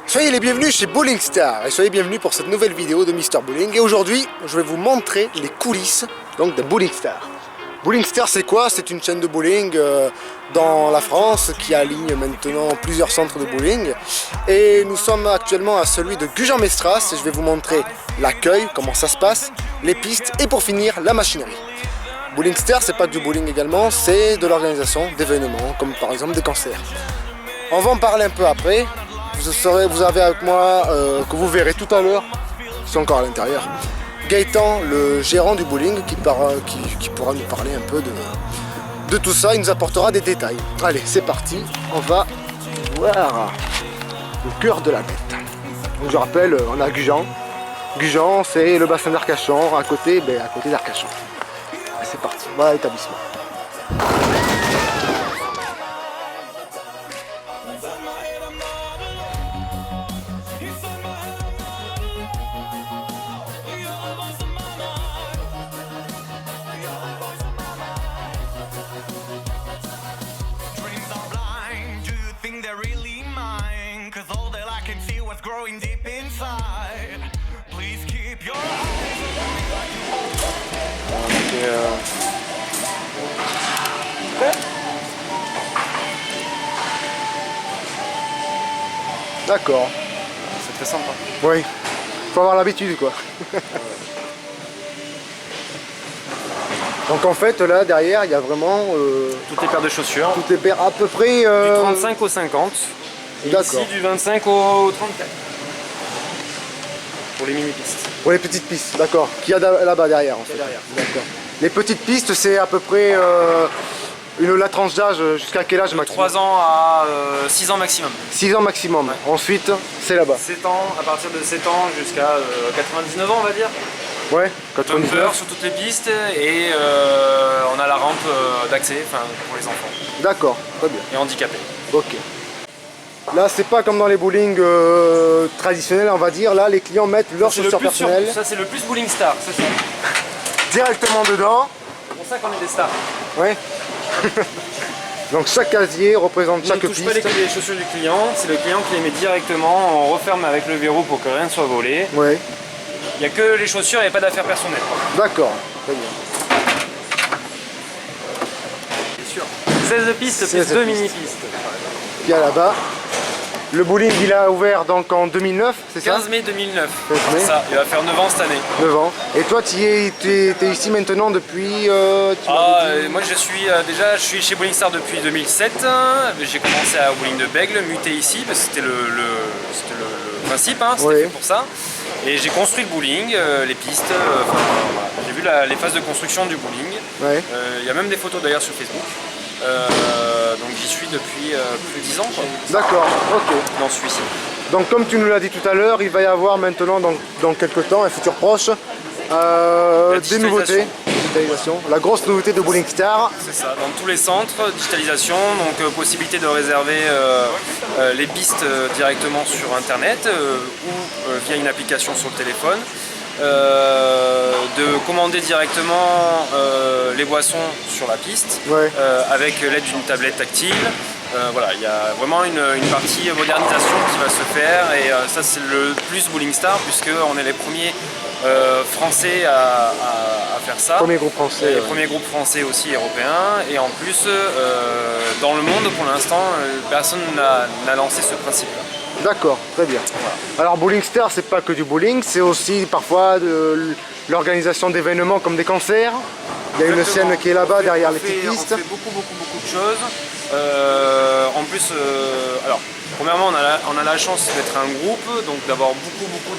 Soyez les bienvenus chez Bowling Star et soyez bienvenus pour cette nouvelle vidéo de Mr Bowling. Et aujourd'hui, je vais vous montrer les coulisses donc de Bowling Star. Bowling Star, c'est quoi? C'est une chaîne de bowling dans la France qui aligne maintenant plusieurs centres de bowling. Et nous sommes actuellement à celui de Gujan-Mestras et je vais vous montrer l'accueil, comment ça se passe, les pistes et pour finir, la machinerie. Bowling Star, c'est pas du bowling également, c'est de l'organisation d'événements comme par exemple des concerts. On va en parler un peu après. Vous avez avec moi, que vous verrez tout à l'heure, c'est encore à l'intérieur, Gaëtan, le gérant du bowling, qui pourra nous parler un peu de tout ça. Il nous apportera des détails. Allez, c'est parti, on va voir le cœur de la bête. Donc, je rappelle, on a Gujan. Gujan, c'est le bassin d'Arcachon, à côté d'Arcachon. C'est parti, voilà l'établissement. Growing deep inside. Please keep your eyes D'accord. C'est très sympa. Oui. Faut avoir l'habitude quoi. Donc en fait là derrière il y a vraiment toutes les paires de chaussures. Toutes les paires à peu près du 35 au 50. Et ici du 25 au 34. Pour les mini-pistes. Pour les petites pistes, d'accord. Qu'il y a là-bas derrière en fait. D'accord. Les petites pistes c'est à peu près la tranche d'âge jusqu'à quel âge maximum? 3 ans à 6 ans maximum. 6 ans maximum. Ouais. Ensuite c'est là-bas. 7 ans, à partir de 7 ans jusqu'à 99 ans on va dire. Ouais, 99. Bumper sur toutes les pistes et on a la rampe d'accès pour les enfants. D'accord, très bien. Et handicapés. Ok. Là, c'est pas comme dans les bowling traditionnels, on va dire. Là, les clients mettent leurs chaussures personnelles. Ça, c'est le plus Bowling Star, c'est ça. Directement dedans. C'est pour ça qu'on est des stars. Ouais. Donc chaque casier représente chaque piste. On ne touche pas les chaussures du client, c'est le client qui les met directement. On referme avec le verrou pour que rien ne soit volé. Ouais. Il n'y a que les chaussures et pas d'affaires personnelles. D'accord, très bien. C'est sûr. 16 pistes plus 2 mini-pistes. Puis à là-bas. Le bowling il a ouvert donc en 2009, c'est ça? 15 mai 2009. C'est ça, il va faire 9 ans cette année. 9 ans. Et toi tu es ici maintenant depuis moi je suis chez Bowling Star depuis 2007. J'ai commencé à bowling de Bègle, muté ici, parce que c'était le principe, c'était fait pour ça. Et j'ai construit le bowling, les pistes, voilà. J'ai vu les phases de construction du bowling. Ouais. Il y a même des photos d'ailleurs sur Facebook. Donc j'y suis depuis plus de 10 ans. D'accord, ok. Dans celui-ci. Donc comme tu nous l'as dit tout à l'heure, il va y avoir maintenant dans quelques temps, un futur proche, des nouveautés. La grosse nouveauté de Bowling Star. C'est ça, dans tous les centres, digitalisation, donc possibilité de réserver les pistes directement sur internet ou via une application sur le téléphone. De commander directement les boissons sur la piste avec l'aide d'une tablette tactile. Voilà, il y a vraiment une partie modernisation qui va se faire et ça c'est le plus Bowling Star puisqu'on est les premiers français à faire ça. Premier groupe français. Premier groupe français aussi européen et en plus dans le monde pour l'instant personne n'a lancé ce principe-là. D'accord, très bien. Voilà. Alors Bowling Star, c'est pas que du bowling, c'est aussi parfois de l'organisation d'événements comme des concerts. Il y a une scène qui est là-bas derrière les petites pistes. On fait beaucoup de choses. En plus, alors premièrement on a la chance d'être un groupe, donc d'avoir beaucoup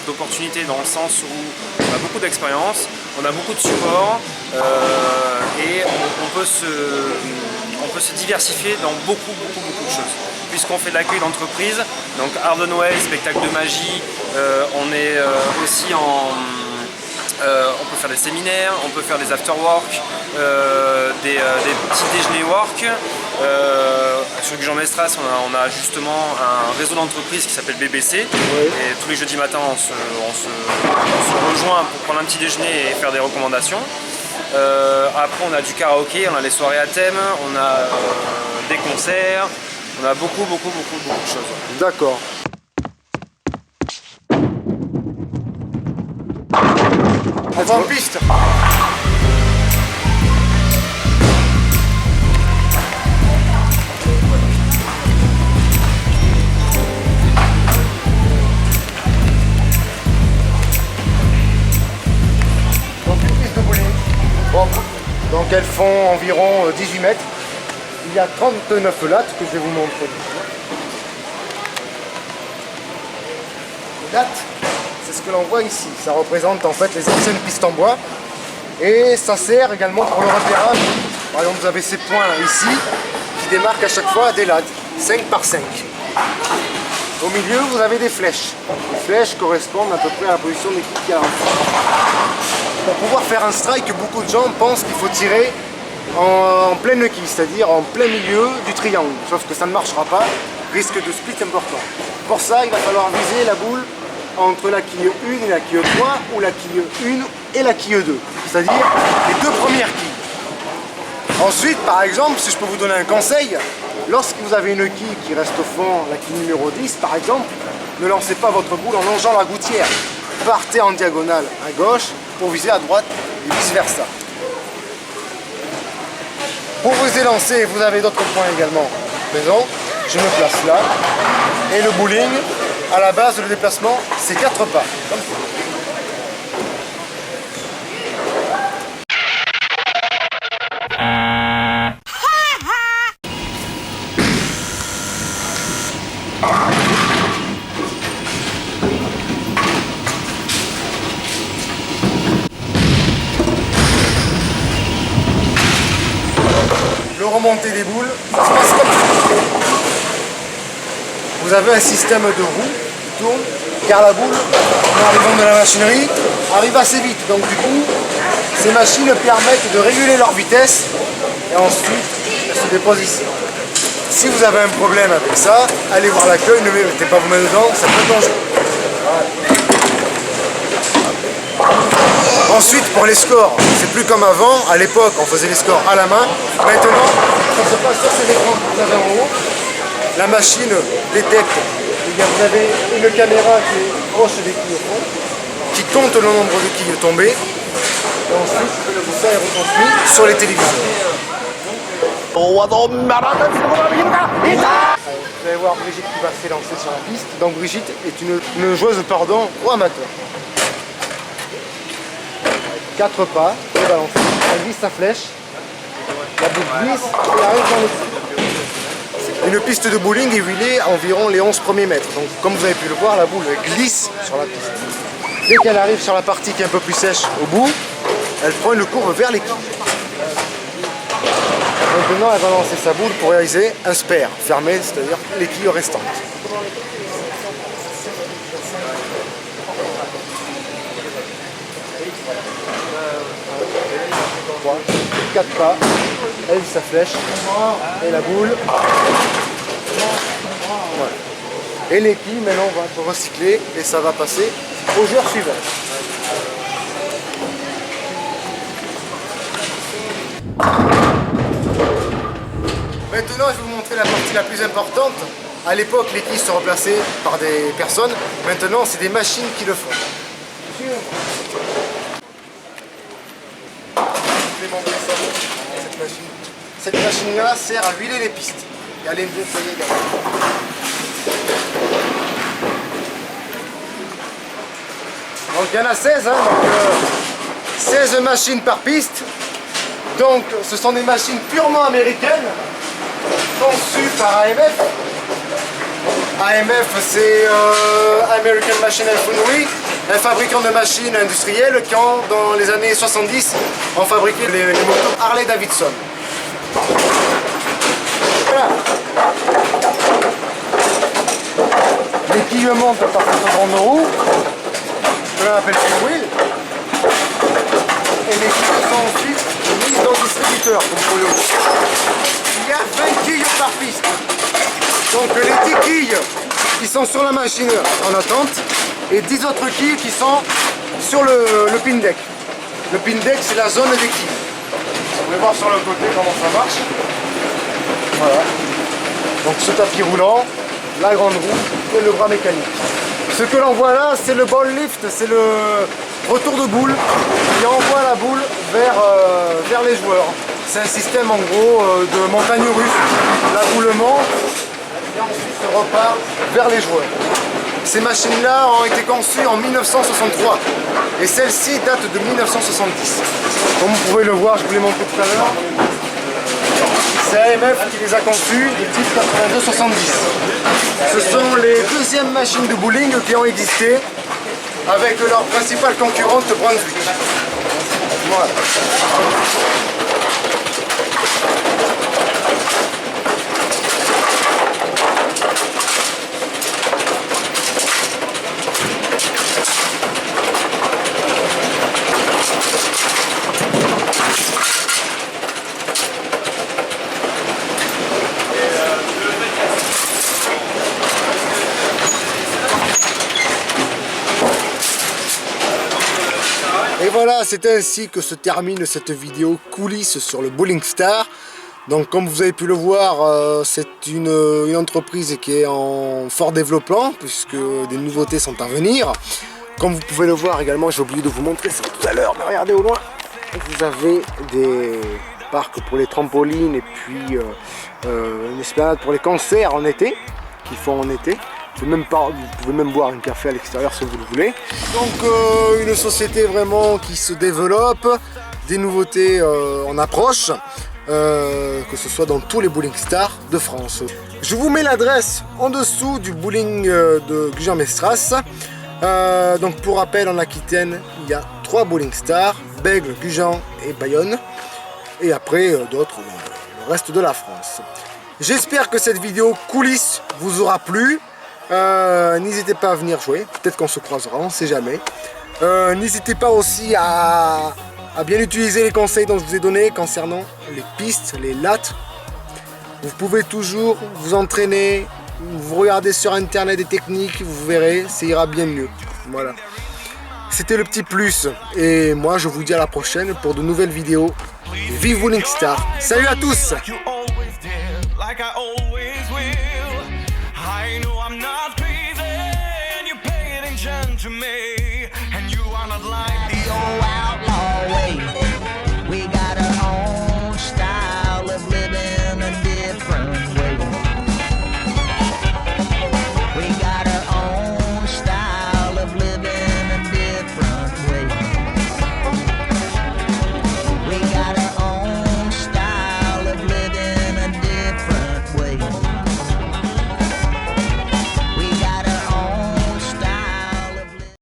d'opportunités dans le sens où on a beaucoup d'expérience, on a beaucoup de support et on peut se diversifier dans beaucoup de choses. Puisqu'on fait de l'accueil d'entreprise, donc Ardenway, spectacle de magie, on est aussi on peut faire des séminaires, on peut faire des after-work, des petits déjeuners work. Sur Gujan-Mestras, on a justement un réseau d'entreprises qui s'appelle BBC. Et tous les jeudis matins, on se rejoint pour prendre un petit déjeuner et faire des recommandations. Après, on a du karaoké, on a les soirées à thème, on a des concerts. On a beaucoup de choses. D'accord. On va en piste. Donc une piste de bowling. Bon, donc elles font environ 18 mètres. Il y a 39 lattes que je vais vous montrer. Les lattes, c'est ce que l'on voit ici. Ça représente en fait les anciennes pistes en bois. Et ça sert également pour le repérage. Par exemple, vous avez ces points ici qui démarquent à chaque fois des lattes, 5 par 5. Au milieu, vous avez des flèches. Les flèches correspondent à peu près à la position des quilles qu'il y a en face. Pour pouvoir faire un strike, beaucoup de gens pensent qu'il faut tirer en pleine quille, c'est-à-dire en plein milieu du triangle. Sauf que ça ne marchera pas, risque de split important. Pour ça, il va falloir viser la boule entre la quille 1 et la quille 3, ou la quille 1 et la quille 2, c'est-à-dire les deux premières quilles. Ensuite, par exemple, si je peux vous donner un conseil, lorsque vous avez une quille qui reste au fond, la quille numéro 10 par exemple, ne lancez pas votre boule en longeant la gouttière. Partez en diagonale à gauche pour viser à droite et vice versa. Pour vous élancer, vous avez d'autres points également maison. Je me place là. Et le bowling, à la base, le déplacement, c'est 4 pas. Comme ça. Le remonter des boules, ça se passe comme ça. Vous avez un système de roues qui tourne, car la boule, en arrivant de la machinerie, arrive assez vite. Donc du coup, ces machines permettent de réguler leur vitesse et ensuite elles se déposent ici. Si vous avez un problème avec ça, allez voir l'accueil, ne mettez pas vos mains dedans, ça peut être dangereux. Voilà. Ensuite, pour les scores, c'est plus comme avant. À l'époque, on faisait les scores à la main. Maintenant, ça se passe sur ces écrans que vous avez en haut. La machine détecte. Vous avez une caméra qui est proche des quilles au fond, qui compte le nombre de quilles tombées. Et ensuite, tout ça est retransmis sur les téléviseurs. Vous allez voir Brigitte qui va s'élancer sur la piste. Donc Brigitte est une joueuse ou amateur. 4 pas, et balance. Elle glisse sa flèche, la boule glisse et arrive dans le trou. Une piste de bowling est huilée à environ les 11 premiers mètres. Donc comme vous avez pu le voir, la boule glisse sur la piste. Dès qu'elle arrive sur la partie qui est un peu plus sèche au bout, elle prend une courbe vers les quilles. Maintenant, elle va lancer sa boule pour réaliser un spare fermé, c'est-à-dire les quilles restantes. 4 pas, elle vise sa flèche et la boule. Voilà. Et les quilles maintenant vont être recyclées et ça va passer au joueur suivant. Maintenant je vais vous montrer la partie la plus importante. À l'époque les quilles sont remplacées par des personnes, maintenant c'est des machines qui le font. Cette machine-là sert à huiler les pistes et à les nettoyer également. Donc il y en a 16, hein, donc 16 machines par piste. Donc ce sont des machines purement américaines, conçues par AMF. AMF c'est American Machinery Foundry, un fabricant de machines industrielles qui dans les années 70 ont fabriqué les motos Harley Davidson. Voilà. Les quilles montent par cette grande roue, que l'on appelle wheel, et les quilles sont ensuite mises dans le distributeur, comme pour le haut. Il y a 20 quilles par piste. Donc les 10 quilles qui sont sur la machine en attente et 10 autres quilles qui sont sur le pin deck. Le pin deck c'est la zone des quilles. Vous pouvez voir sur le côté comment ça marche. Voilà. Donc ce tapis roulant, la grande roue et le bras mécanique. Ce que l'on voit là, c'est le ball lift, c'est le retour de boule qui envoie la boule vers les joueurs. C'est un système en gros de montagne russe. La boule monte et ensuite repart vers les joueurs. Ces machines-là ont été conçues en 1963 et celle-ci date de 1970. Comme vous pouvez le voir, je vous l'ai montré tout à l'heure. C'est AMF qui les a conçues du type 82-70. Ce sont les deuxièmes machines de bowling qui ont existé avec leur principale concurrente Brunswick. Voilà. Et voilà, c'est ainsi que se termine cette vidéo coulisses sur le Bowling Star. Donc comme vous avez pu le voir, c'est une entreprise qui est en fort développement puisque des nouveautés sont à venir. Comme vous pouvez le voir également, j'ai oublié de vous montrer ça tout à l'heure, mais regardez au loin, vous avez des parcs pour les trampolines et puis une esplanade pour les concerts en été, qu'ils font en été. Vous pouvez même boire un café à l'extérieur si vous le voulez. Donc une société vraiment qui se développe, des nouveautés en approche, que ce soit dans tous les Bowling Stars de France. Je vous mets l'adresse en dessous du bowling de Gujan-Mestras. Donc pour rappel, en Aquitaine, il y a 3 Bowling Stars, Bègles, Gujan et Bayonne. Et après d'autres dans le reste de la France. J'espère que cette vidéo coulisses vous aura plu. N'hésitez pas à venir jouer, peut-être qu'on se croisera, on ne sait jamais. N'hésitez pas aussi à bien utiliser les conseils dont je vous ai donnés concernant les pistes, les lattes. Vous pouvez toujours vous entraîner, vous regardez sur internet des techniques, vous verrez, ça ira bien mieux. Voilà. C'était le petit plus. Et moi je vous dis à la prochaine pour de nouvelles vidéos. Vive Bowling Star. Salut à tous. I know I'm not crazy, and you pay attention to me, and you are not lying.